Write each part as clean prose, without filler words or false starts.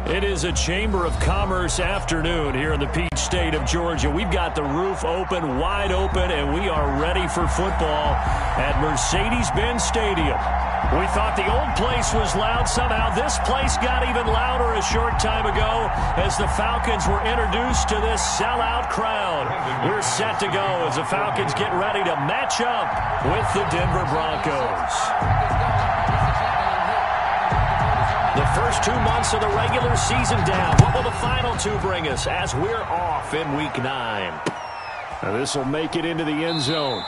It is a Chamber of Commerce afternoon here in the Peach State of Georgia. We've got the roof open, wide open, and we are ready for football at Mercedes-Benz Stadium. We thought the old place was loud. Somehow this place got even louder a short time ago as the Falcons were introduced to this sellout crowd. We're set to go as the Falcons get ready to match up with the Denver Broncos. The first 2 months of the regular season down. What will the final two bring us as we're off in Week 9? Now this will make it into the end zone.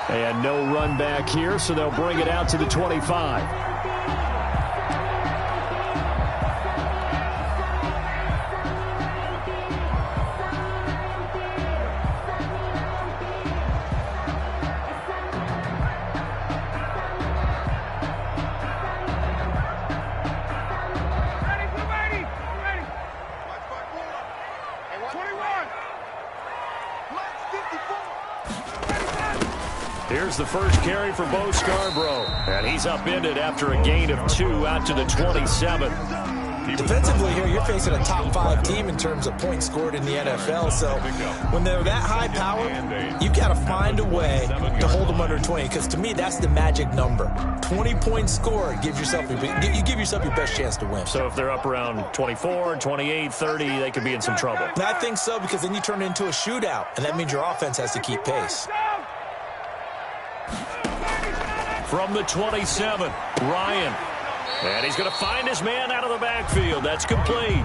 And no run back here, so they'll bring it out to the 25. Here's the first carry for Bo Scarborough. And he's upended after a gain of 2 out to the 27. Defensively here, you're facing a top 5 team in terms of points scored in the NFL. So when they're that high power, you've got to find a way to hold them under 20. Because to me, that's the magic number. 20 points scored, you give yourself your best chance to win. So if they're up around 24, 28, 30, they could be in some trouble. And I think so, because then you turn it into a shootout. And that means your offense has to keep pace. From the 27, Ryan. And he's going to find his man out of the backfield. That's complete.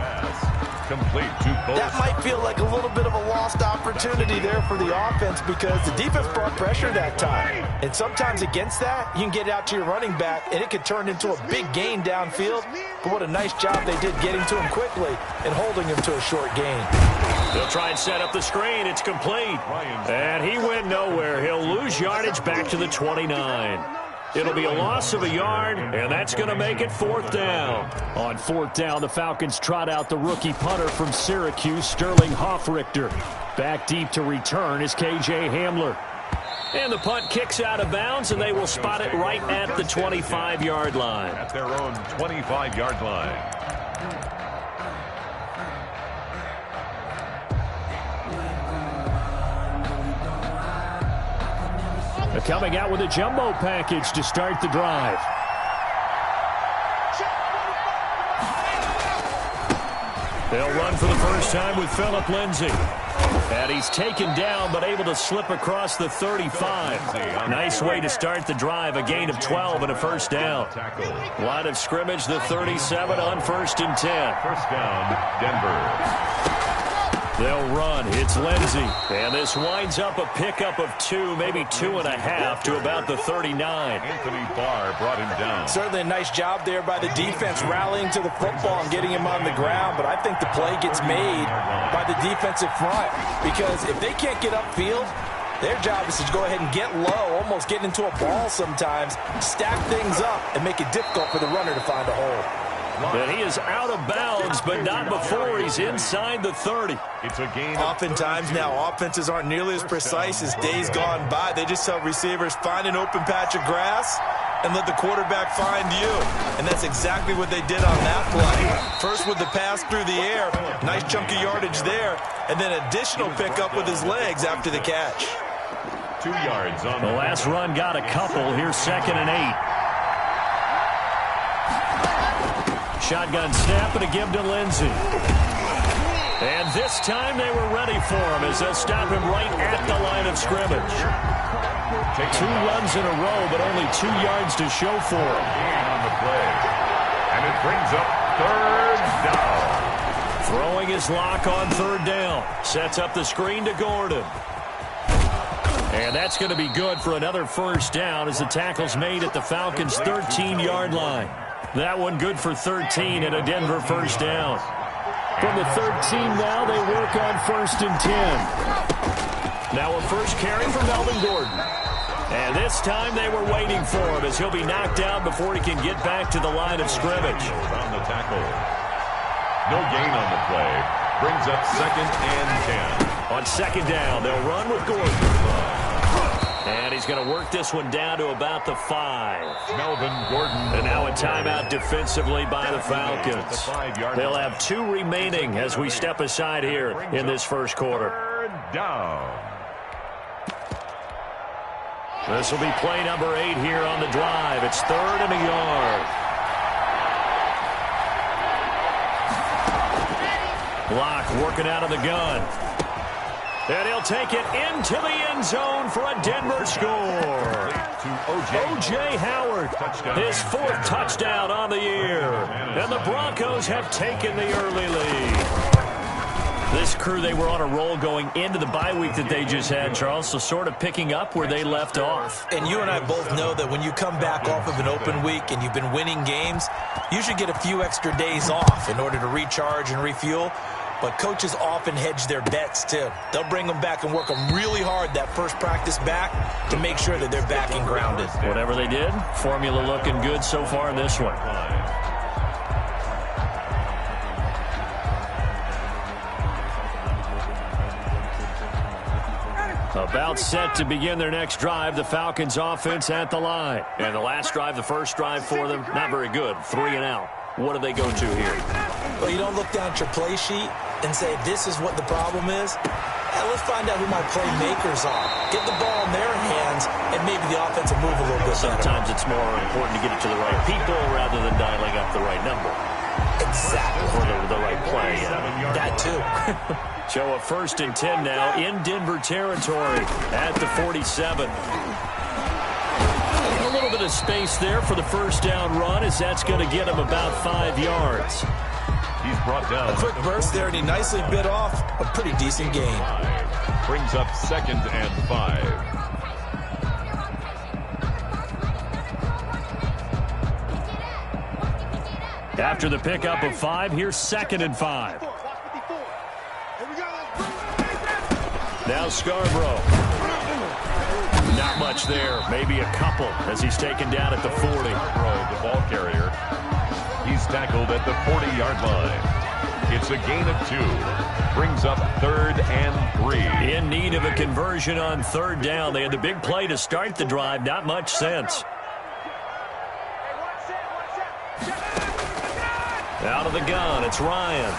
Complete to both. That might feel like a little bit of a lost opportunity there for the offense because the defense brought pressure that time. And sometimes against that, you can get it out to your running back, and it could turn into a big gain downfield. But what a nice job they did getting to him quickly and holding him to a short gain. They'll try and set up the screen. It's complete. And he went nowhere. He'll lose yardage back to the 29. It'll be a loss of a yard, and that's going to make it 4th down. On 4th down, the Falcons trot out the rookie punter from Syracuse, Sterling Hoffrichter. Back deep to return is K.J. Hamler. And the punt kicks out of bounds, and they will spot it right at the 25-yard line. At their own 25-yard line. Coming out with a jumbo package to start the drive. They'll run for the first time with Phillip Lindsay. And he's taken down but able to slip across the 35. Nice way to start the drive. A gain of 12 and a first down. Line of scrimmage, the 37 on 1st and 10. First down, Denver. They'll run. It's Lindsay. And this winds up a pickup of 2, maybe 2.5 to about the 39. Anthony Barr brought him down. Certainly a nice job there by the defense rallying to the football and getting him on the ground. But I think the play gets made by the defensive front. Because if they can't get upfield, their job is to go ahead and get low, almost get into a ball sometimes, stack things up, and make it difficult for the runner to find a hole. And he is out of bounds, but not before he's inside the 30. It's a gain. Oftentimes now, offenses aren't nearly as precise as days gone by. They just tell receivers, find an open patch of grass and let the quarterback find you. And that's exactly what they did on that play. First with the pass through the air, nice chunk of yardage there, and then additional pickup with his legs after the catch. 2 yards on the last run got a couple. Here's 2nd and 8. Shotgun snap and a give to Lindsay. And this time they were ready for him as they'll stop him right at the line of scrimmage. 2 runs in a row, but only 2 yards to show for him. On the play. And it brings up 3rd down. Throwing his lock on 3rd down. Sets up the screen to Gordon. And that's going to be good for another first down as the tackle's made at the Falcons' 13-yard line. That one good for 13 and a Denver first down. From the 13 now, they work on 1st and 10. Now a first carry for Melvin Gordon. And this time they were waiting for him as he'll be knocked down before he can get back to the line of scrimmage. On the tackle. No gain on the play. Brings up 2nd and 10. On 2nd down, they'll run with Gordon. And he's going to work this one down to about the 5. Melvin Gordon. And now a timeout defensively by the Falcons. They'll have 2 remaining as we step aside here in this first quarter. Third down. This will be play number 8 here on the drive. It's 3rd and a yard. Block working out of the gun. And he'll take it into the end zone for a Denver score. O.J. Howard, his 4th touchdown on the year. And the Broncos have taken the early lead. This crew, they were on a roll going into the bye week that they just had, Charles, so sort of picking up where they left off. And you and I both know that when you come back off of an open week and you've been winning games, you should get a few extra days off in order to recharge and refuel. But coaches often hedge their bets, too. They'll bring them back and work them really hard that first practice back to make sure that they're back and grounded. Whatever they did, formula looking good so far in this one. About set to begin their next drive, the Falcons offense at the line. And the last drive, the first drive for them, not very good. 3 and out. What do they go to here? Well, you don't look down at your play sheet and say, this is what the problem is. Let's find out who my playmakers are. Get the ball in their hands, and maybe the offense will move a little bit better. Sometimes it's more important to get it to the right people rather than dialing up the right number. Exactly. For the right play. That, too. So a 1st and 10 now in Denver territory at the 47. A little bit of space there for the first down run as that's going to get him about 5 yards. He's brought down. A quick burst there, and he nicely bit off a pretty decent gain. Brings up 2nd and 5. After the pickup of 5, here's 2nd and 5. Now Scarborough. Not much there. Maybe a couple as he's taken down at the 40. Scarborough, the ball carrier. He's tackled at the 40-yard line. It's a gain of 2. Brings up 3rd and 3. In need of a conversion on 3rd down. They had the big play to start the drive. Not much sense. Out of the gun, it's Ryan.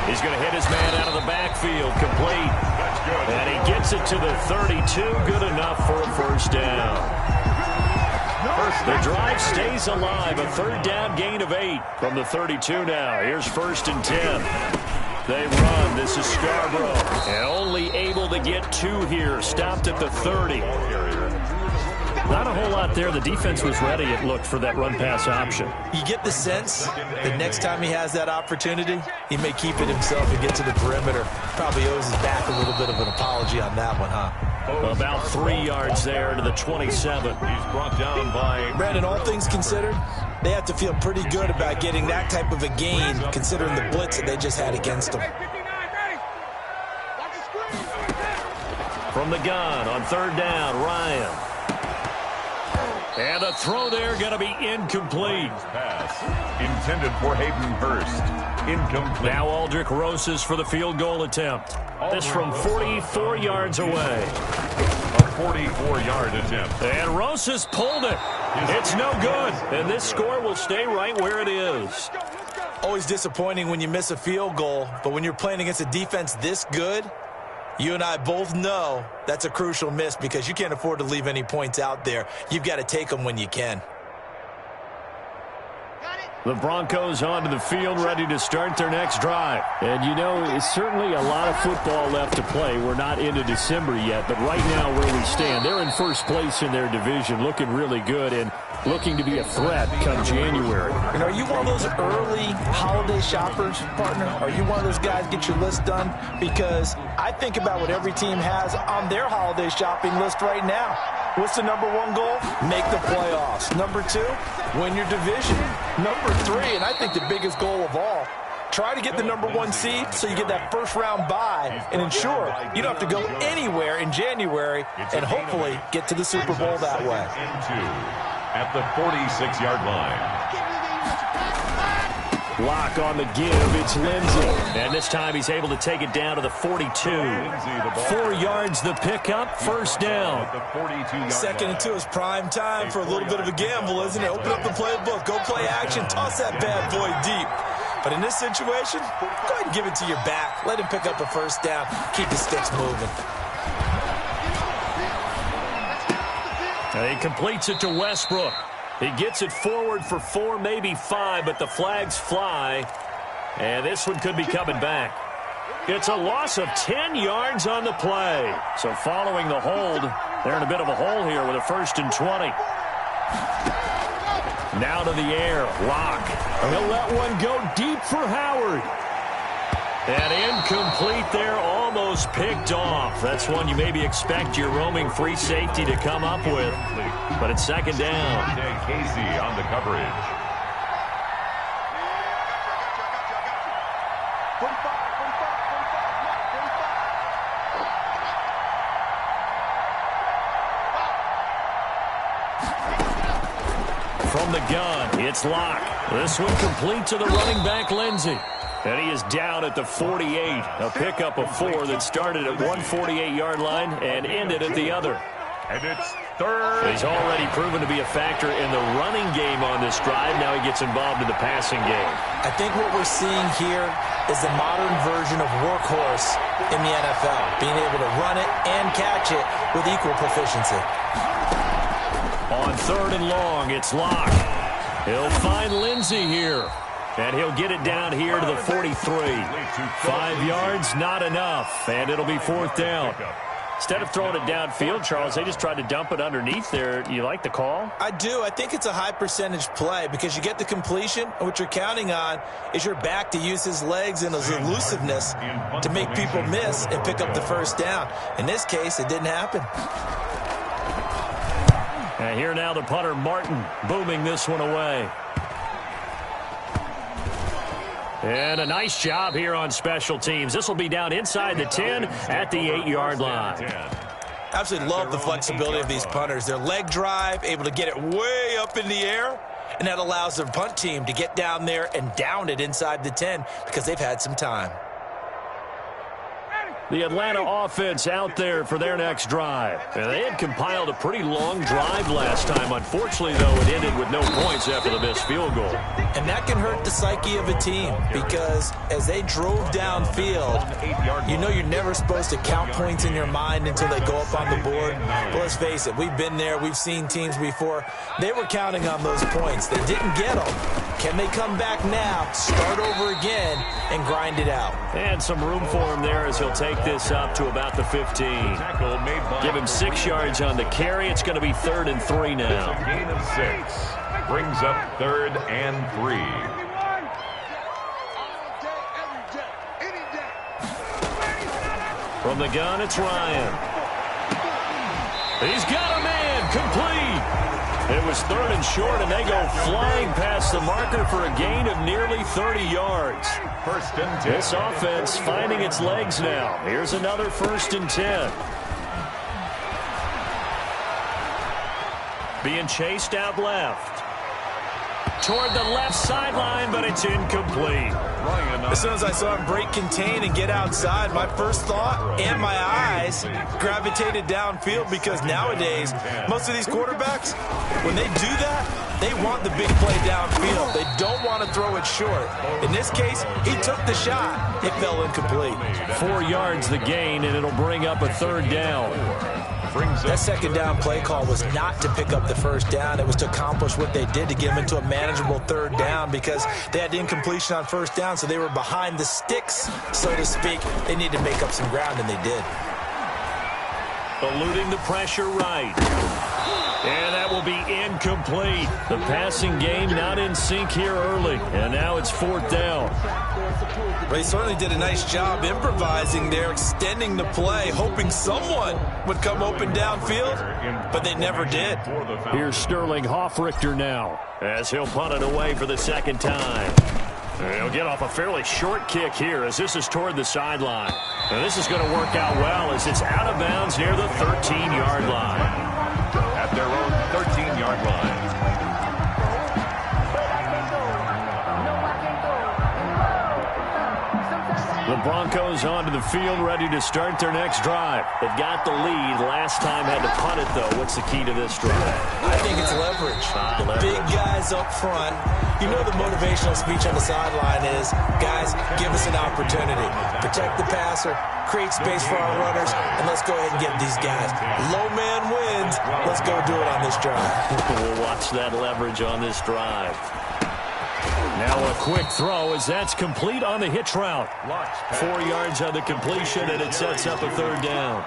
He's going to hit his man out of the backfield, complete. That's good. And he gets it to the 32, good enough for a 1st down. The drive stays alive, a 3rd down gain of 8 from the 32 now. Here's 1st and 10. They run, this is Scarborough. And only able to get 2 here, stopped at the 30. Not a whole lot there. The defense was ready, it looked, for that run-pass option. You get the sense that next time he has that opportunity, he may keep it himself and get to the perimeter. Probably owes his back a little bit of an apology on that one, huh? About 3 yards there to the 27. He's brought down by... Brandon, all things considered, they have to feel pretty good about getting that type of a gain, considering the blitz that they just had against them. From the gun on 3rd down, Ryan. And the throw there going to be incomplete. Pass intended for Hayden Hurst. Incomplete. Now Aldrich Rosas for the field goal attempt. This from 44 yards away. A 44-yard attempt. And Rosas pulled it. It's no good. And this score will stay right where it is. Always disappointing when you miss a field goal, but when you're playing against a defense this good, you and I both know that's a crucial miss because you can't afford to leave any points out there. You've got to take them when you can. The Broncos onto the field, ready to start their next drive. And, you know, it's certainly a lot of football left to play. We're not into December yet, but right now where we stand, they're in first place in their division, looking really good and looking to be a threat come January. And are you one of those early holiday shoppers, partner? Are you one of those guys get your list done? Because I think about what every team has on their holiday shopping list right now. What's the number 1 goal? Make the playoffs. Number 2, win your division. Number 3, and I think the biggest goal of all, try to get the number 1 seed so you get that first-round bye and ensure you don't have to go anywhere in January and hopefully get to the Super Bowl that way. At the 46-yard line. Lock on the give. It's Lindsey. And this time he's able to take it down to the 42. 4 yards the pickup. First down. 2nd and 2 is prime time for a little bit of a gamble, isn't it? Open up the playbook. Go play action. Toss that bad boy deep. But in this situation, go ahead and give it to your back. Let him pick up a first down. Keep the sticks moving. And he completes it to Westbrook. He gets it forward for 4, maybe 5, but the flags fly. And this one could be coming back. It's a loss of 10 yards on the play. So following the hold, they're in a bit of a hole here with a 1st and 20. Now to the air. Lock. He'll let one go deep for Howard. And incomplete there, almost picked off. That's one you maybe expect your roaming free safety to come up with. But it's 2nd down. KC on the coverage. From the gun, it's Lock. This one complete to the running back, Lindsey. And he is down at the 48. A pickup of 4 that started at one 48-yard line and ended at the other. And it's 3rd. He's already proven to be a factor in the running game on this drive. Now he gets involved in the passing game. I think what we're seeing here is the modern version of workhorse in the NFL, being able to run it and catch it with equal proficiency. On 3rd and long, it's Lock. He'll find Lindsey here. And he'll get it down here to the 43. 5 yards, not enough. And it'll be 4th down. Instead of throwing it downfield, Charles, they just tried to dump it underneath there. You like the call? I do. I think it's a high percentage play because you get the completion, and what you're counting on is your back to use his legs and his elusiveness to make people miss and pick up the first down. In this case, it didn't happen. And here now the punter, Martin, booming this one away. And a nice job here on special teams. This will be down inside the 10 at the 8-yard line. Absolutely love the flexibility of these punters. Their leg drive, able to get it way up in the air, and that allows their punt team to get down there and down it inside the 10 because they've had some time. The Atlanta offense out there for their next drive. And they had compiled a pretty long drive last time. Unfortunately, though, it ended with no points after the missed field goal. And that can hurt the psyche of a team because as they drove downfield, you know you're never supposed to count points in your mind until they go up on the board. But let's face it, we've been there. We've seen teams before. They were counting on those points. They didn't get them. Can they come back now, start over again, and grind it out? And some room for him there as he'll take this up to about the 15. Give him 6 yards on the carry. It's going to be 3rd and 3 now. It's a gain of 6. Brings up 3rd and 3. From the gun, it's Ryan. He's got a man, complete. It was 3rd and short, and they go flying past the marker for a gain of nearly 30 yards. 1st and 10. This offense finding its legs now. Here's another 1st and 10. Being chased out left. Toward the left sideline, but it's incomplete. As soon as I saw him break contain and get outside, my first thought and my eyes gravitated downfield because nowadays, most of these quarterbacks, when they do that, they want the big play downfield. They don't want to throw it short. In this case, he took the shot. It fell incomplete. 4 yards the gain, and it'll bring up a 3rd down. That 2nd down play call was not to pick up the first down. It was to accomplish what they did to get them into a manageable 3rd down because they had incompletion on 1st down, so they were behind the sticks, so to speak. They needed to make up some ground, and they did. Eluding the pressure right. And that will be incomplete. The passing game not in sync here early, and now it's 4th down. They certainly did a nice job improvising there, extending the play, hoping someone would come open downfield, but they never did. Here's Sterling Hoffrichter now, as he'll punt it away for the 2nd time. He'll get off a fairly short kick here as this is toward the sideline. And this is going to work out well as it's out of bounds near the 13-yard line. At their own 13-yard line. Broncos onto the field, ready to start their next drive. They've got the lead. Last time had to punt it, though. What's the key to this drive? I think it's leverage. The big guys up front. You know the motivational speech on the sideline is, guys, give us an opportunity. Protect the passer, create space for our runners, and let's go ahead and get these guys. Low man wins. Let's go do it on this drive. We'll watch that leverage on this drive. Now a quick throw as that's complete on the hitch route. 4 yards on the completion, and it sets up a third down.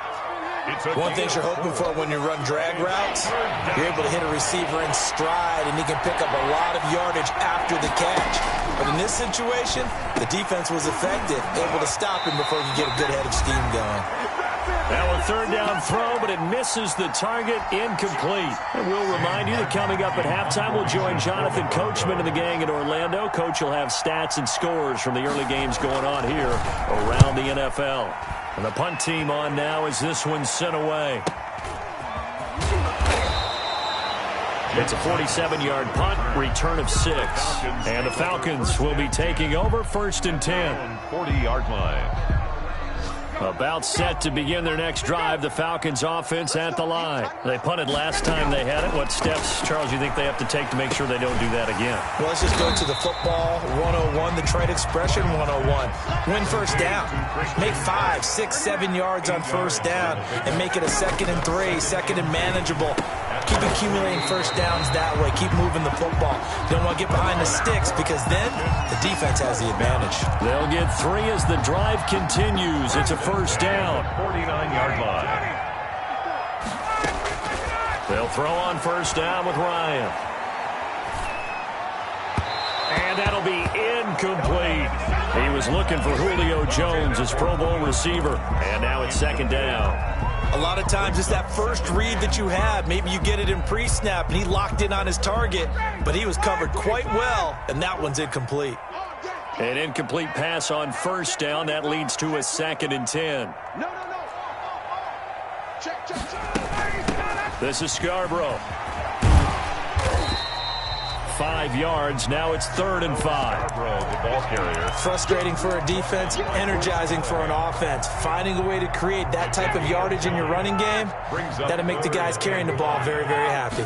One thing you're hoping for when you run drag routes, you're able to hit a receiver in stride, and he can pick up a lot of yardage after the catch. But in this situation, the defense was effective, able to stop him before he could get a good head of steam going. Now a third down throw, but it misses the target, incomplete. And we'll remind you that coming up at halftime, we'll join Jonathan Coachman and the gang in Orlando. Coach will have stats and scores from the early games going on here around the NFL. And the punt team on now as this one's sent away. It's a 47-yard punt, return of 6. And the Falcons will be taking over 1st and 10. 40-yard line. About set to begin their next drive, the Falcons offense at the line. They punted last time they had it. What steps, Charles, you think they have to take to make sure they don't do that again? Well, let's just go to the football 101, the trade expression 101. Win first down. Make 5, 6, 7 yards on first down and make it a 2nd and 3, 2nd and manageable. Keep accumulating first downs that way. Keep moving the football. You don't want to get behind the sticks because then the defense has the advantage. They'll get 3 as the drive continues. It's a first down. 49-yard line. They'll throw on first down with Ryan. And that'll be incomplete. He was looking for Julio Jones, his Pro Bowl receiver. And now it's 2nd down. A lot of times it's that first read that you have. Maybe you get it in pre-snap, and he locked in on his target, but he was covered quite well, and that one's incomplete. An incomplete pass on first down. That leads to a 2nd and 10. No. Check. This is Scarborough. 5 yards. Now it's 3rd and 5. The ball carrier. Frustrating for a defense, energizing for an offense. Finding a way to create that type of yardage in your running game, that'll make the guys carrying the ball very, very happy.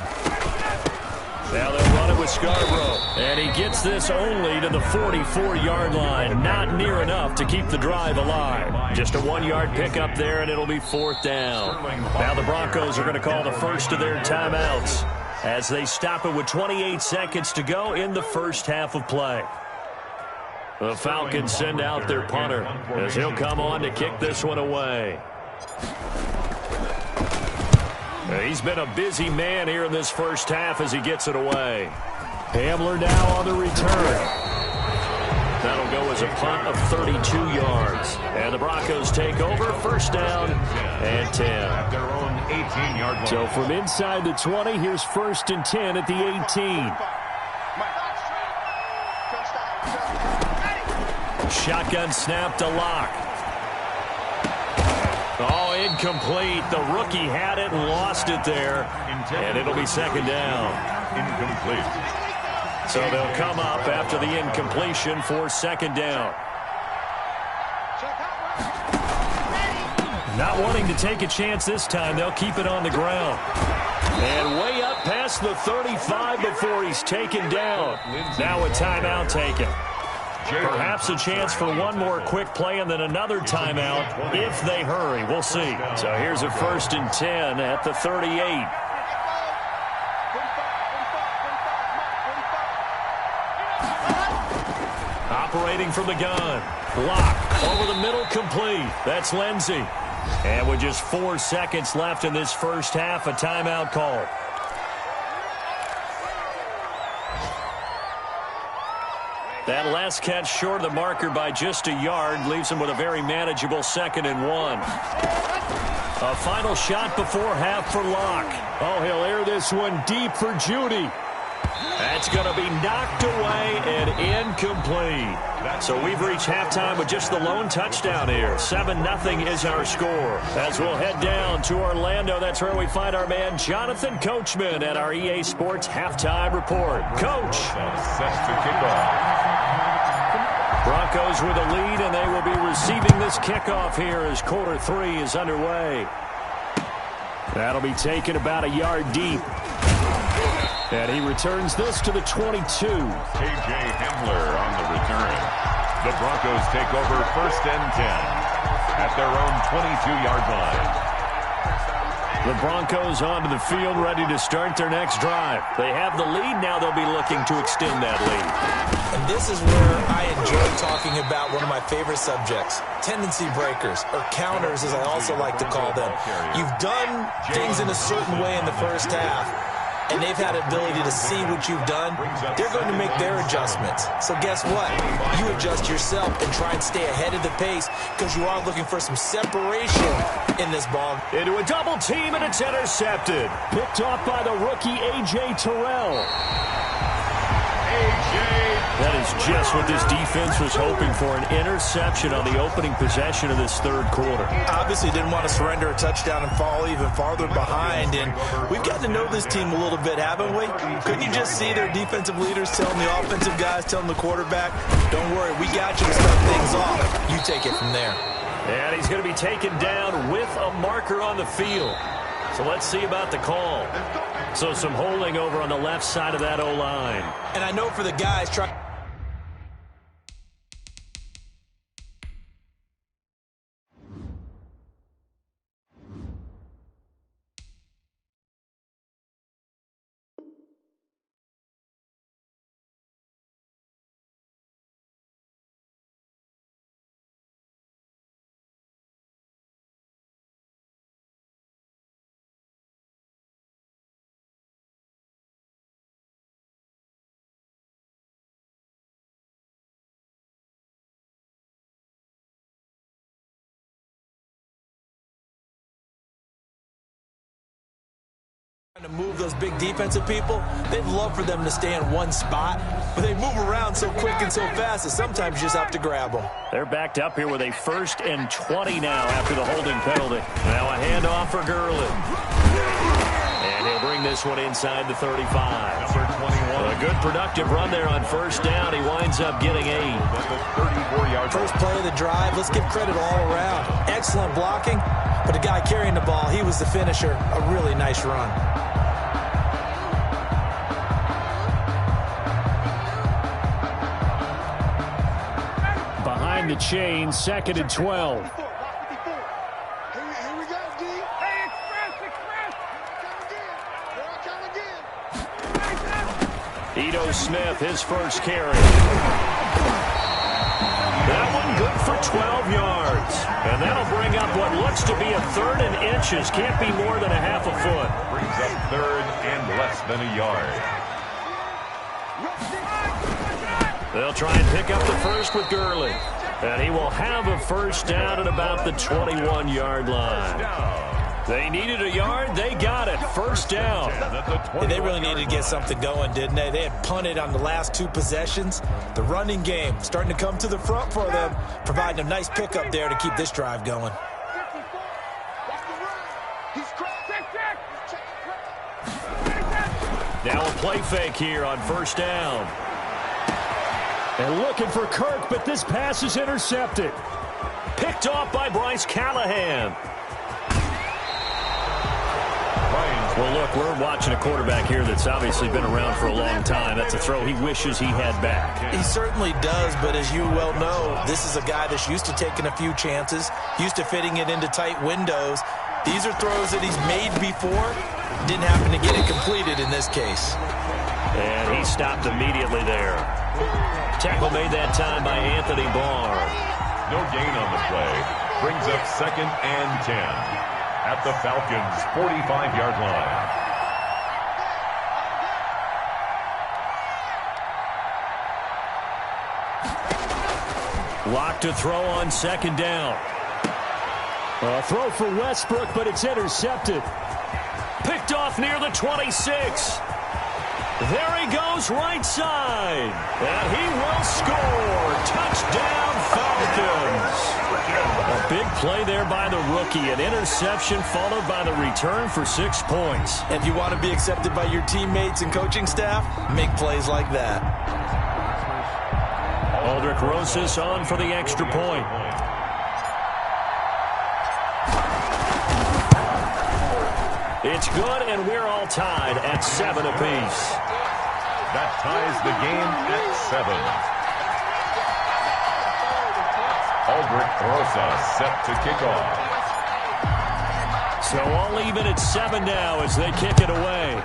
Now they'll run it with Scarborough. And he gets this only to the 44-yard line. Not near enough to keep the drive alive. Just a 1-yard pickup there, and it'll be 4th down. Now the Broncos are going to call the first of their timeouts as they stop it with 28 seconds to go in the first half of play. The Falcons send out their punter as he'll come on to kick this one away. He's been a busy man here in this first half as he gets it away. Hamler now on the return. That'll go as a punt of 32 yards. And the Broncos take over, first down and 10. At their own 18-yard line. So from inside the 20, here's 1st and 10 at the 18. Shotgun snap to Locke. Oh, incomplete. The rookie had it and lost it there. And it'll be 2nd down. Incomplete. So they'll come up after the incompletion for 2nd down. Not wanting to take a chance this time, they'll keep it on the ground. And way up past the 35 before he's taken down. Now a timeout taken. Perhaps a chance for one more quick play and then another timeout if they hurry. We'll see. So here's a 1st and 10 at the 38. Operating from the gun. Block over the middle, complete. That's Lindsey. And with just 4 seconds left in this first half, a timeout call. That last catch short of the marker by just a yard leaves him with a very manageable 2nd and 1. A final shot before half for Locke. Oh, he'll air this one deep for Judy. That's going to be knocked away and incomplete. So we've reached halftime with just the lone touchdown here. 7-0 is our score. As we'll head down to Orlando, that's where we find our man Jonathan Coachman at our EA Sports Halftime Report. Coach. Set to kick off. Broncos with a lead, and they will be receiving this kickoff here as quarter 3 is underway. That'll be taken about a yard deep. And he returns this to the 22. K.J. Hamler on the return. The Broncos take over 1st and 10 at their own 22-yard line. The Broncos onto the field, ready to start their next drive. They have the lead. Now they'll be looking to extend that lead. And this is where I enjoy talking about one of my favorite subjects, tendency breakers, or counters, as I also like to call them. You've done things in a certain way in the first half, and they've had the ability to see what you've done. They're going to make their adjustments. So guess what? You adjust yourself and try and stay ahead of the pace because you are looking for some separation in this ball. Into a double team, and it's intercepted. Picked off by the rookie A.J. Terrell. That is just what this defense was hoping for, an interception on the opening possession of this third quarter. Obviously didn't want to surrender a touchdown and fall even farther behind, and we've gotten to know this team a little bit, haven't we? Couldn't you just see their defensive leaders telling the offensive guys, telling the quarterback, don't worry, we got you to start things off. You take it from there. And he's going to be taken down with a marker on the field. So let's see about the call. So some holding over on the left side of that O-line. And I know for the guys trying... to move those big defensive people, they'd love for them to stay in one spot, but they move around so quick and so fast that sometimes you just have to grab them. They're backed up here with a 1st and 20 now after the holding penalty. Now a handoff for Gurley. And he'll bring this one inside the 35. Number 21. A good productive run there on 1st down. He winds up getting 8. 34-yard First play of the drive, let's give credit all around. Excellent blocking, but the guy carrying the ball, he was the finisher. A really nice run. Behind the chain, 2nd and 12. Here we go, D. Hey, express. Here I come again. Ito Smith, his first carry. That one good for 12 yards. And that'll bring up what looks to be a 3rd and inches. Can't be more than a half a foot. Brings up 3rd and less than a yard. They'll try and pick up the first with Gurley. And he will have a 1st down at about the 21-yard line. They needed a yard. They got it. 1st down. They really needed to get something going, didn't they? They had punted on the last 2 possessions. The running game starting to come to the front for them, providing a nice pickup there to keep this drive going. Now a play fake here on 1st down. And looking for Kirk, but this pass is intercepted. Picked off by Bryce Callahan. Well, look, we're watching a quarterback here that's obviously been around for a long time. That's a throw he wishes he had back. He certainly does, but as you well know, this is a guy that's used to taking a few chances, used to fitting it into tight windows. These are throws that he's made before. Didn't happen to get it completed in this case. And he stopped immediately there. Tackle made that time by Anthony Barr. No gain on the play. Brings up 2nd and 10 at the Falcons' 45-yard line. Lock to throw on 2nd down. A throw for Westbrook, but it's intercepted. Picked off near the 26. There he goes, right side. And he will score. Touchdown, Falcons. A big play there by the rookie. An interception followed by the return for 6 points. If you want to be accepted by your teammates and coaching staff, make plays like that. Aldrich Rosas on for the extra point. It's good, and we're all tied at 7 apiece. That ties the game at 7. Aldrich Rosas set to kick off. So all even at 7 now as they kick it away.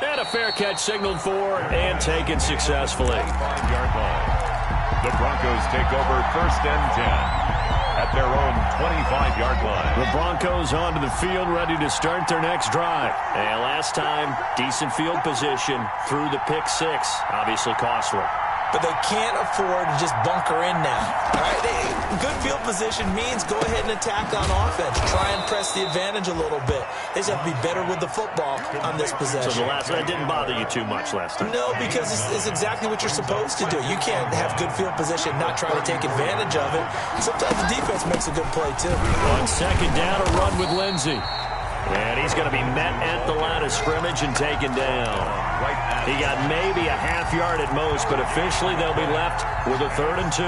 And a fair catch signaled for and taken successfully. 5-yard line. The Broncos take over 1st and 10 at their own 25-yard line. The Broncos onto the field ready to start their next drive. And last time, decent field position through the pick 6. Obviously costly. But they can't afford to just bunker in now. All right, good field position means go ahead and attack on offense. Try and press the advantage a little bit. They just have to be better with the football on this possession. So that didn't bother you too much last time? No, because it's exactly what you're supposed to do. You can't have good field position and not try to take advantage of it. Sometimes the defense makes a good play, too. On 2nd down, a run with Lindsey. And he's going to be met at the line of scrimmage and taken down. He got maybe a half yard at most, but officially they'll be left with a 3rd and 2.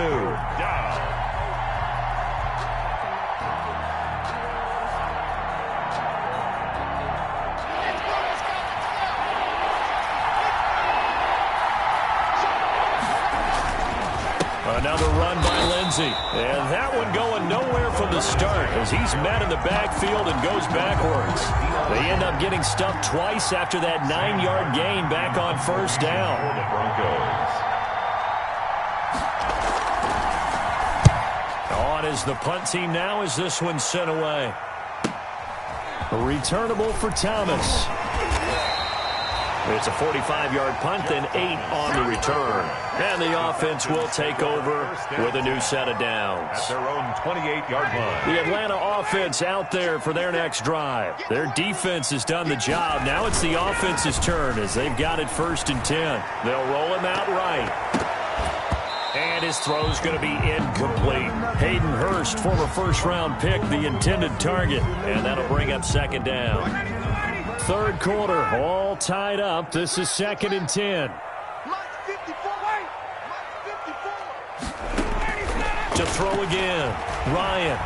Another run by Lindsey. And that one going nowhere from the start as he's met in the backfield and goes backwards. They end up getting stuffed twice after that 9-yard gain back on 1st down. For the Broncos. On is the punt team now as this one's sent away. Returnable for Thomas. It's a 45-yard punt, then 8 on the return. And the offense will take over with a new set of downs. At their own 28-yard line. The Atlanta offense out there for their next drive. Their defense has done the job. Now it's the offense's turn as they've got it 1st and 10. They'll roll him out right. And his throw's going to be incomplete. Hayden Hurst, former 1st-round pick, the intended target. And that'll bring up 2nd down. 3rd quarter, all tied up. This is 2nd and 10. To throw again, Ryan.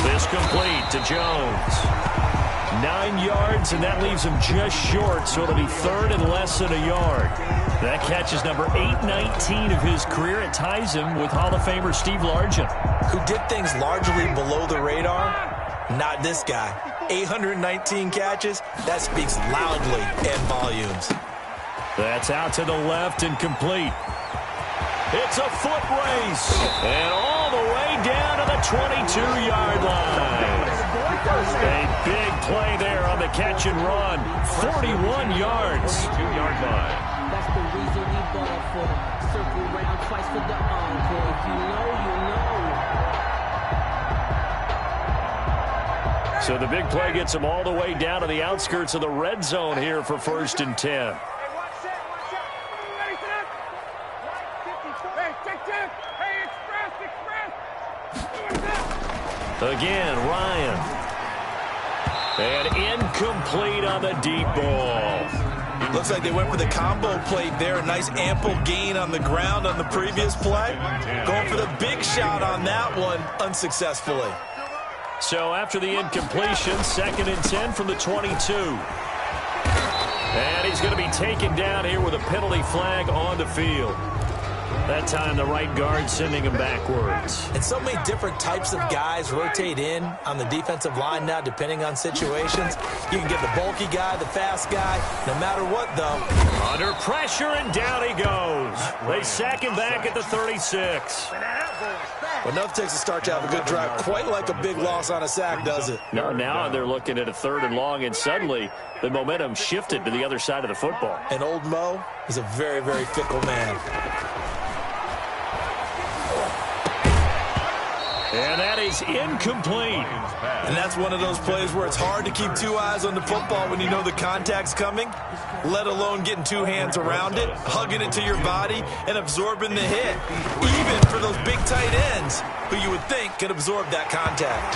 This complete to Jones. 9 yards, and that leaves him just short, so it'll be 3rd and less than a yard. That catch is number 819 of his career. It ties him with Hall of Famer Steve Largent, who did things largely below the radar. Not this guy. 819 catches, that speaks loudly in volumes. That's out to the left and complete. It's a foot race, and all the way down to the 22-yard line. A big play there on the catch and run. 41 yards. 22-yard line. That's the reason we ball for them. Circle round twice for the encore. If you know, you know. So the big play gets him all the way down to the outskirts of the red zone here for 1st and 10. Again, Ryan. And incomplete on the deep ball. Looks like they went for the combo plate there. A nice ample gain on the ground on the previous play. Going for the big shot on that one unsuccessfully. So after the incompletion, 2nd and 10 from the 22. And he's going to be taken down here with a penalty flag on the field. That time the right guard sending him backwards. And so many different types of guys rotate in on the defensive line now depending on situations. You can get the bulky guy, the fast guy, no matter what though. Under pressure and down he goes. They sack him back at the 36. Enough takes to start to have a good drive. Quite like a big loss on a sack, does it? No, now they're looking at a 3rd and long, and suddenly the momentum shifted to the other side of the football. And old Mo is a very, very fickle man. And that is incomplete. And that's one of those plays where it's hard to keep two eyes on the football when you know the contact's coming, let alone getting two hands around it, hugging it to your body, and absorbing the hit. Even for those big tight ends who you would think could absorb that contact.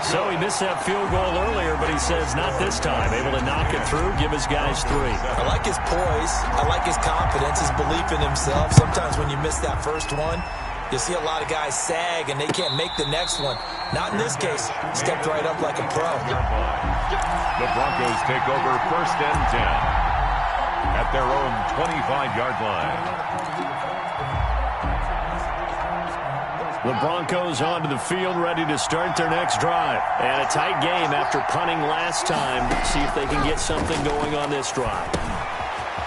So he missed that field goal earlier, but he says not this time. Able to knock it through, give his guys 3. I like his poise. I like his confidence, his belief in himself. Sometimes when you miss that first one, you see a lot of guys sag and they can't make the next one. Not in this case. Stepped right up like a pro. The Broncos take over 1st and 10 at their own 25-yard line. The Broncos onto the field, ready to start their next drive. And a tight game after punting last time. See if they can get something going on this drive.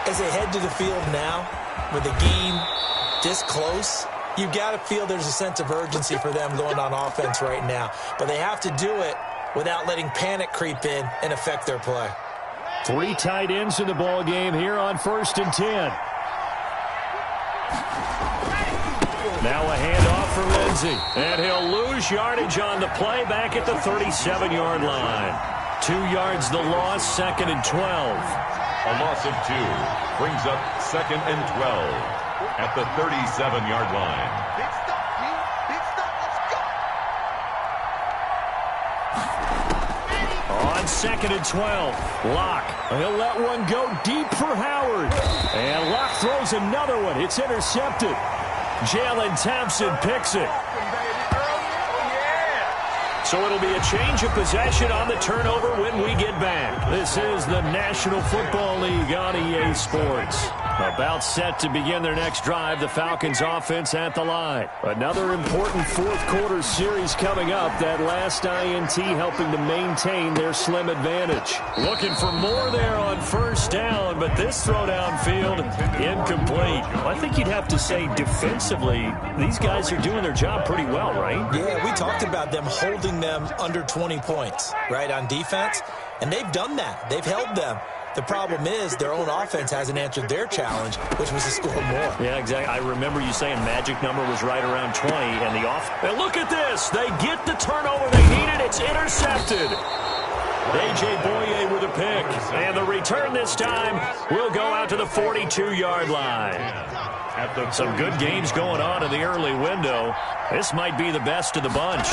As they head to the field now, with the game this close, you've got to feel there's a sense of urgency for them going on offense right now. But they have to do it without letting panic creep in and affect their play. 3 tight ends in the ball game here on 1st and 10. Now a handoff for Lindsey. And he'll lose yardage on the play back at the 37-yard line. 2 yards the loss, 2nd and 12. A loss of 2 brings up 2nd and 12 at the 37-yard line. Big stop, G. Big stop. Let's go. On 2nd and 12, Locke. He'll let one go deep for Howard. And Locke throws another one. It's intercepted. Jalen Thompson picks it. So it'll be a change of possession on the turnover when we get back. This is the National Football League on EA Sports. About set to begin their next drive, the Falcons offense at the line. Another important fourth-quarter series coming up. That last INT helping to maintain their slim advantage. Looking for more there on 1st down, but this throw downfield incomplete. I think you'd have to say defensively, these guys are doing their job pretty well, right? Yeah, we talked about them holding them under 20 points, right, on defense. And they've done that. They've held them. The problem is their own offense hasn't answered their challenge, which was to score more. Yeah, exactly. I remember you saying magic number was right around 20, and the off. And look at this. They get the turnover they needed. It's intercepted. A.J. Boye with a pick. And the return this time will go out to the 42-yard line. Some good games going on in the early window. This might be the best of the bunch.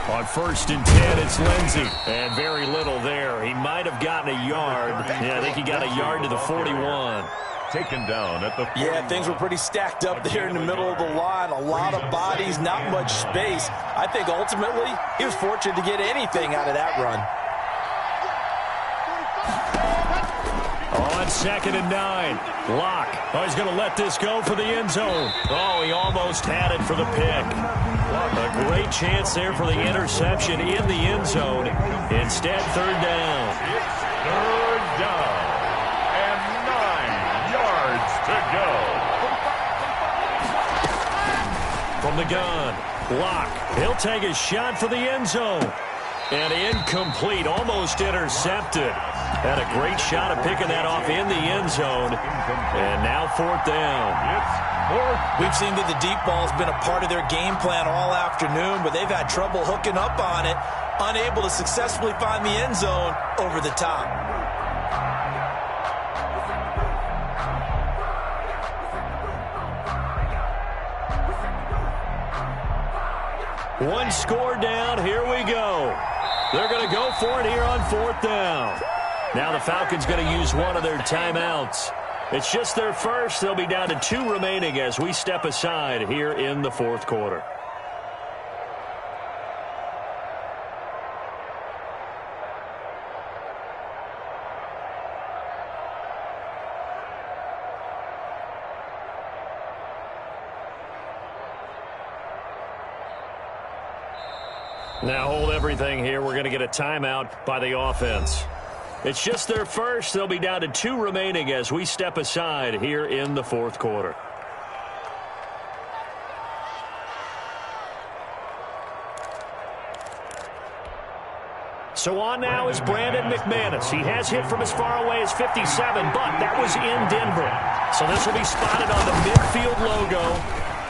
On 1st and 10, it's Lindsey. And very little there. He might have gotten a yard. Yeah, I think he got a yard to the 41. Taken down at the 41. Yeah, things were pretty stacked up there in the middle of the line. A lot of bodies, not much space. I think ultimately he was fortunate to get anything out of that run. On 2nd and 9, Locke. Oh, he's going to let this go for the end zone. Oh, he almost had it for the pick. A great chance there for the interception in the end zone. Instead, 3rd down. It's 3rd down and 9 yards to go. From the gun, Locke. He'll take a shot for the end zone. And incomplete, almost intercepted. Had a great shot of picking that off in the end zone. And now 4th down. We've seen that the deep ball's been a part of their game plan all afternoon, but they've had trouble hooking up on it, unable to successfully find the end zone over the top. One score down, here we go. They're going to go for it here on 4th down. Now the Falcons going to use one of their timeouts. It's just their first. They'll be down to 2 remaining as we step aside here in the 4th quarter. Now hold everything here. We're going to get a timeout by the offense. It's just their first. They'll be down to 2 remaining as we step aside here in the 4th quarter. So on now is Brandon McManus. He has hit from as far away as 57, but that was in Denver. So this will be spotted on the midfield logo.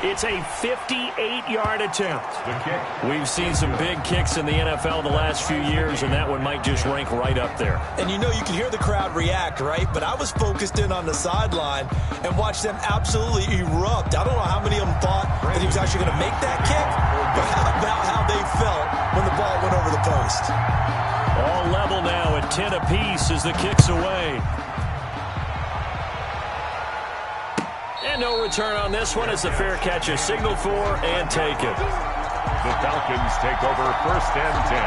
It's a 58-yard attempt. The kick. We've seen some big kicks in the NFL the last few years, and that one might just rank right up there. And you know, you can hear the crowd react, right? But I was focused in on the sideline and watched them absolutely erupt. I don't know how many of them thought that he was actually going to make that kick, but how about how they felt when the ball went over the post? All level now at 10 apiece as the kick's away. And no return on this one as the fair catch is signaled for and taken. The Falcons take over 1st and 10.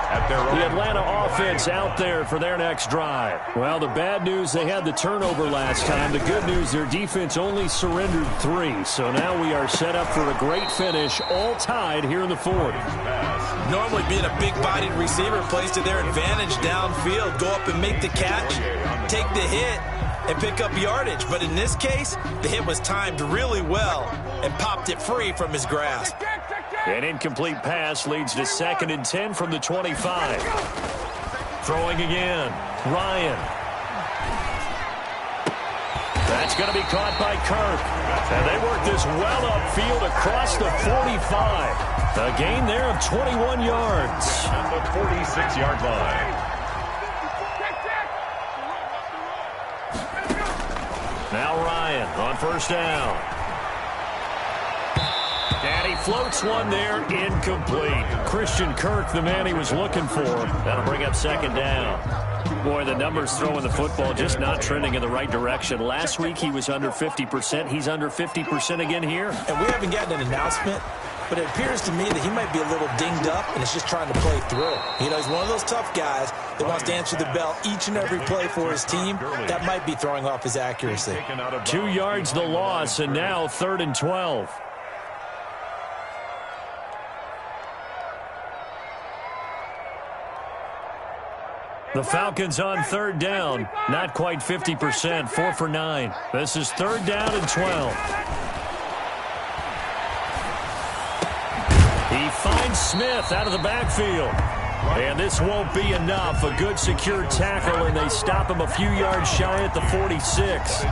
At their own. The Atlanta offense out there for their next drive. Well, the bad news, they had the turnover last time. The good news, their defense only surrendered 3. So now we are set up for a great finish, all tied here in the 4th. Normally being a big-bodied receiver plays to their advantage downfield. Go up and make the catch, take the hit, and pick up yardage. But in this case, the hit was timed really well and popped it free from his grasp. An incomplete pass leads to 2nd and 10 from the 25. Throwing again. Ryan. That's going to be caught by Kirk. And they work this well upfield across the 45. A gain there of 21 yards. At the 46-yard line. Now Ryan on 1st down. And he floats one there, incomplete. Christian Kirk, the man he was looking for. That'll bring up 2nd down. Boy, the numbers throwing the football just not trending in the right direction. Last week he was under 50%. He's under 50% again here. And we haven't gotten an announcement, but it appears to me that he might be a little dinged up and is just trying to play through. You know, he's one of those tough guys that wants to answer the bell each and every play for his team. That might be throwing off his accuracy. 2 yards the loss, and now 3rd and 12. The Falcons on 3rd down. Not quite 50%. 4 for 9. This is 3rd down and 12. He finds Smith out of the backfield. And this won't be enough. A good secure tackle, and they stop him a few yards shy at the 46.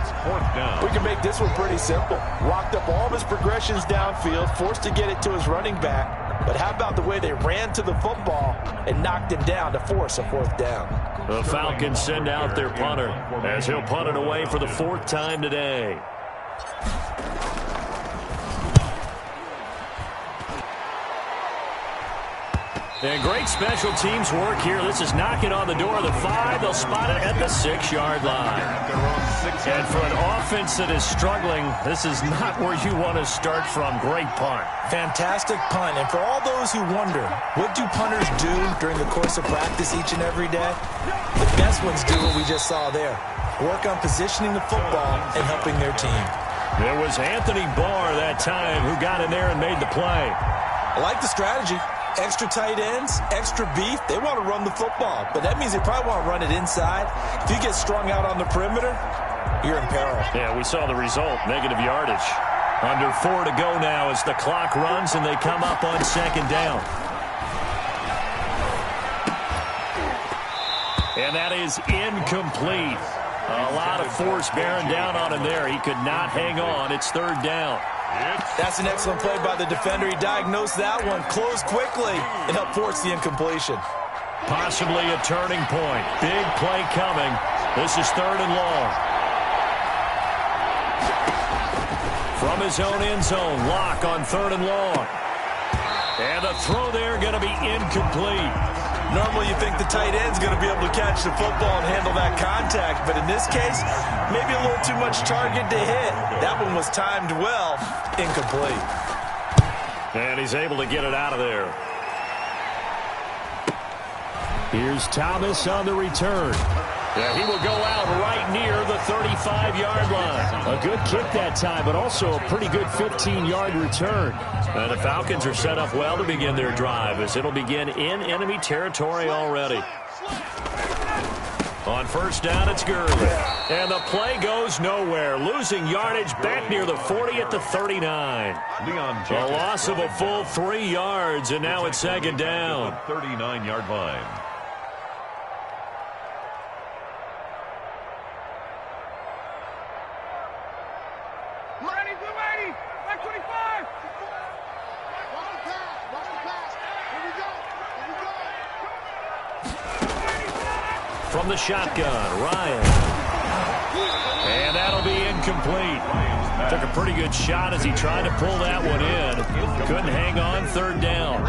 We can make this one pretty simple. Locked up all of his progressions downfield, forced to get it to his running back. But how about the way they ran to the football and knocked him down to force a 4th down? The Falcons send out their punter as he'll punt it away for the 4th time today. And great special teams work here. This is knocking on the door of the 5. They'll spot it at the 6-yard line. And for an offense that is struggling, this is not where you want to start from. Great punt. Fantastic punt. And for all those who wonder, what do punters do during the course of practice each and every day? The best ones do what we just saw there. Work on positioning the football and helping their team. It was Anthony Barr that time who got in there and made the play. I like the strategy. Extra tight ends, extra beef. They want to run the football, but that means they probably want to run it inside. If you get strung out on the perimeter, you're in peril. Yeah, we saw the result, negative yardage. Under 4 to go now as the clock runs and they come up on 2nd down. And that is incomplete. A lot of force bearing down on him there. He could not hang on. It's 3rd down. That's an excellent play by the defender. He diagnosed that one, closed quickly, and helped force the incompletion. Possibly a turning point. Big play coming. This is 3rd and long. From his own end zone, Locke on 3rd and long. And the throw there going to be incomplete. Normally you think the tight end's going to be able to catch the football and handle that contact, but in this case, maybe a little too much target to hit. That one was timed well, incomplete. And he's able to get it out of there. Here's Thomas on the return. Yeah, he will go out right near the 35-yard line. A good kick that time, but also a pretty good 15-yard return. And the Falcons are set up well to begin their drive as it'll begin in enemy territory already. On 1st down, it's Gurley. And the play goes nowhere. Losing yardage back near the 40 at the 39. A loss of a full 3 yards, and now it's 2nd down. 39-yard line. from the shotgun. Ryan. And that'll be incomplete. Took a pretty good shot as he tried to pull that one in. Couldn't hang on. Third down.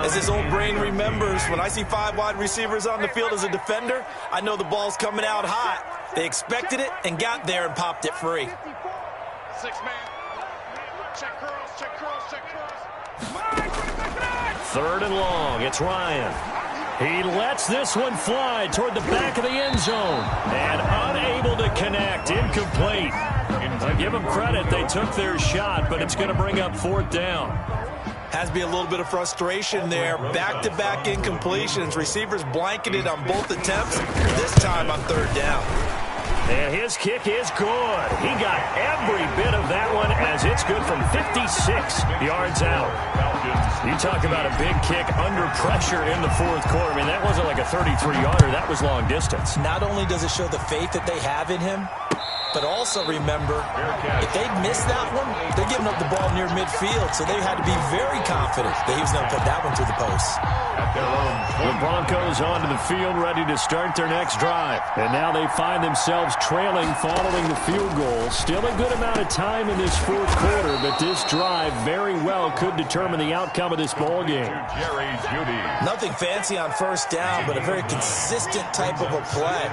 As his old brain remembers, when I see 5 wide receivers on the field as a defender, I know the ball's coming out hot. They expected it and got there and popped it free. 6-man. Check curls, check curls, check curls. Third and long. It's Ryan. He lets this one fly toward the back of the end zone. And unable to connect. Incomplete. I give them credit. They took their shot, but it's going to bring up fourth down. Has to be a little bit of frustration there. Back-to-back incompletions. Receivers blanketed on both attempts. This time on third down. And his kick is good. He got every bit of that one as it's good from 56 yards out. You talk about a big kick under pressure in the fourth quarter. I mean, that wasn't like a 33-yarder. That was long distance. Not only does it show the faith that they have in him, but also remember, if they'd missed that one, they're giving up the ball near midfield, so they had to be very confident that he was going to put that one through the post. The Broncos onto the field, ready to start their next drive. And now they find themselves trailing following the field goal. Still a good amount of time in this fourth quarter, but this drive very well could determine the outcome of this ball game. Nothing fancy on first down, but a very consistent type of a play.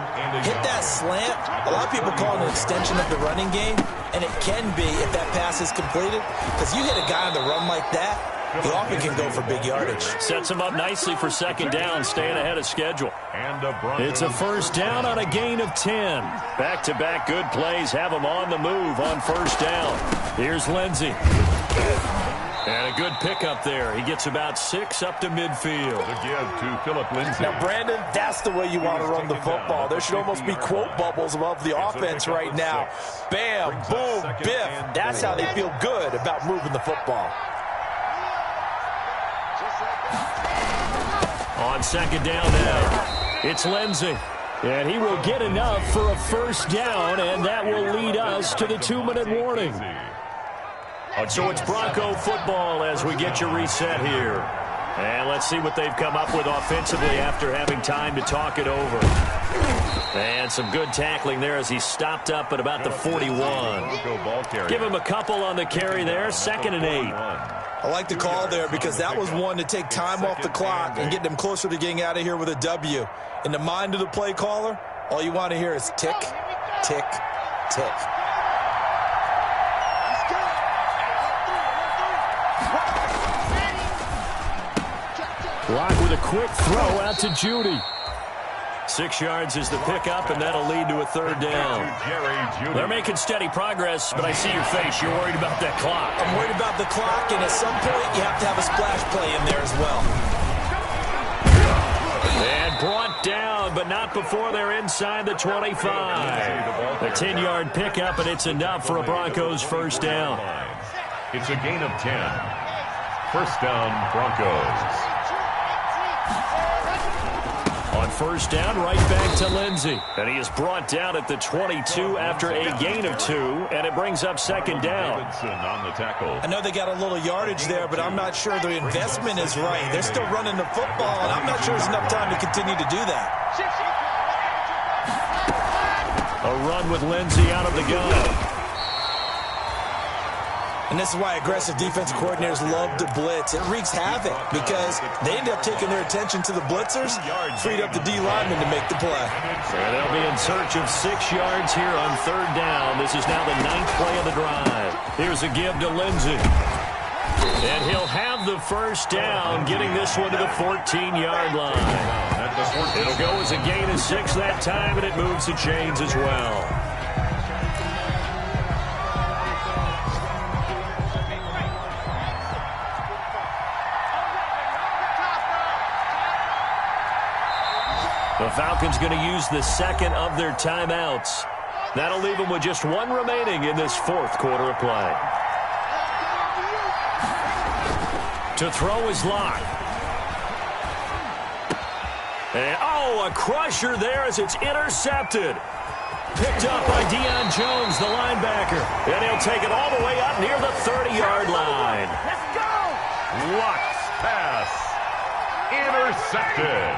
Hit that slant. A lot of people call it an extension of the running game, and it can be if that pass is completed, because you hit a guy on the run like that, he often can go for big yardage. Sets him up nicely for second down, staying ahead of schedule. It's a first down on a gain of 10. Back-to-back good plays have him on the move on first down. Here's Lindsey. And a good pickup there. He gets about 6 up to midfield. The give to Philip Lindsay. Now, Brandon, that's the way you want to run the football. There should almost be quote bubbles above the offense right now. Bam, boom, biff. That's how they feel good about moving the football. On second down now, it's Lindsey. And he will get enough for a first down, and that will lead us to the 2-minute warning. So it's Bronco football as we get your reset here. And let's see what they've come up with offensively after having time to talk it over. And some good tackling there as he stopped up at about the 41. Give him a couple on the carry there, 2nd and 8. I like the call there because that was one to take time off the clock and get them closer to getting out of here with a W. In the mind of the play caller, all you want to hear is tick, tick, tick. Lock with a quick throw out to Judy. 6 yards is the pickup, and that'll lead to a third down. They're making steady progress, but I see your face. You're worried about that clock. I'm worried about the clock, and at some point, you have to have a splash play in there as well. And brought down, but not before they're inside the 25. A 10-yard pickup, and it's enough for a Broncos first down. It's a gain of 10. First down, Broncos. On first down, right back to Lindsey. And he is brought down at the 22 after a gain of 2, and it brings up second down. On the tackle. I know they got a little yardage there, but I'm not sure the investment is right. They're still running the football, and I'm not sure there's enough time to continue to do that. A run with Lindsey out of the gun. And this is why aggressive defensive coordinators love to blitz. It wreaks havoc because they end up taking their attention to the blitzers, freed up the D lineman to make the play. And they'll be in search of 6 yards here on third down. This is now the 9th play of the drive. Here's a give to Lindsey. And he'll have the first down, getting this one to the 14-yard line. It'll go as a gain of 6 that time, and it moves the chains as well. The Falcons going to use the second of their timeouts. That'll leave them with just 1 remaining in this fourth quarter of play. To throw is Locke. And, a crusher there as it's intercepted. Picked up by Deion Jones, the linebacker. And he'll take it all the way up near the 30-yard line. Let's go! Locke's pass. Intercepted.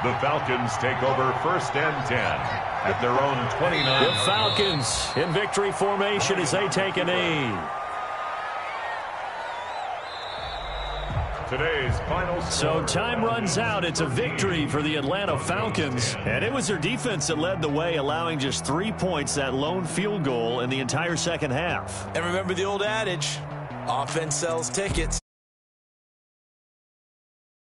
The Falcons take over 1st and 10 at their own 29. The Falcons in victory formation as they take a knee. Today's final score. So time runs out. It's a victory for the Atlanta Falcons. And it was their defense that led the way, allowing just 3 points, that lone field goal in the entire second half. And remember the old adage, offense sells tickets.